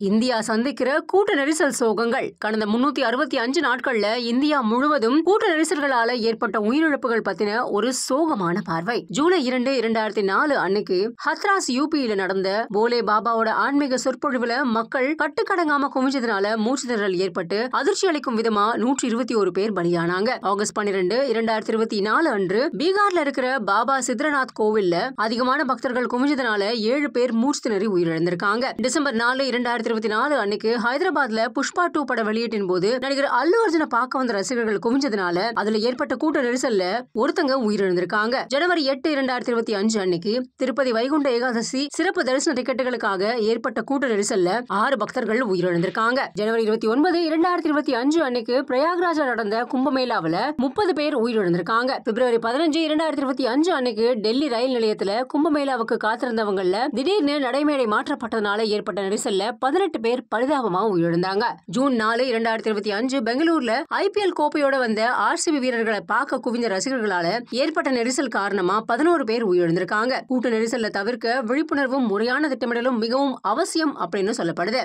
India சந்திக்கிற கூட்ட நெரிசல் சோகங்கள். கடந்த 365 நாட்கள்ல இந்தியா முழுவதும் கூட்ட நெரிசல்களால ஏற்பட்ட உயிரிழப்புகள் பத்தின ஒரு சோகமான பார்வை. ஜூலை 2, 2004 அன்னைக்கு ஹத்ராஸ் யூபியில நடந்த போலே பாபாவோட ஆன்மீக சொற்பொழிவுல மக்கள் கட்டுக்கடங்காம குவிஞ்சதுனால மூச்சு திணறல் ஏற்பட்டு அதிர்ச்சி அளிக்கும் விதமா 121 பேர் பலியானாங்க. ஆகஸ்ட் 12, 2024 அன்று பீகார்ல இருக்கிற பாபா சித்ரநாத் கோவில்ல அதிகமான பக்தர்கள் குவிஞ்சதுனால 7 பேர் மூச்சு திணறி உயிரிழந்திருக்காங்க. டிசம்பர் 4, 2024 அன்னைக்கு ஹைதராபாத்ல புஷ்பா 2 பட வெளியீட்டின் போது நடிகர் அல்லு அர்ஜுன பார்க்க வந்த ரசிகர்கள் குவிஞ்சதுனால அதுல ஏற்பட்ட கூட்ட நெரிசல்ல ஒருத்தங்க உயிரிழந்திருக்காங்க. ஜனவரி 8, 2025 அன்னைக்கு திருப்பதி வைகுண்ட ஏகாதசி சிறப்பு தரிசன டிக்கெட்டுகளுக்காக ஏற்பட்ட கூட்ட நெரிசல்ல 6 பக்தர்கள் உயிரிழந்திருக்காங்க. ஜனவரி 29, 2025 அன்னைக்கு பிரயாக்ராஜ்ல நடந்த கும்பமேளாவில 30 பேர் உயிரிழந்திருக்காங்க. பிப்ரவரி 15, 2025 அன்னைக்கு டெல்லி ரயில் நிலையத்துல கும்பமேளாவுக்கு காத்திருந்தவங்கல திடீர்னு நடைமேடை மாற்றப்பட்டதனால ஏற்பட்ட நெரிசல்ல 18 பேர் பரிதாபமா உயிரிழந்தாங்க. ஜூன் 4, 2025 பெங்களூர்ல IPL கோப்பையோட வந்த RCB வீரர்களை பார்க்க குவிந்த ரசிகர்களால ஏற்பட்ட நெரிசல் காரணமா 11 பேர் உயிரிழந்திருக்காங்க. கூட்ட நெரிசல்ல தவிர்க்க விழிப்புணர்வும் முறையான திட்டமிடலும் மிகவும் அவசியம் அப்படின்னு சொல்லப்படுது.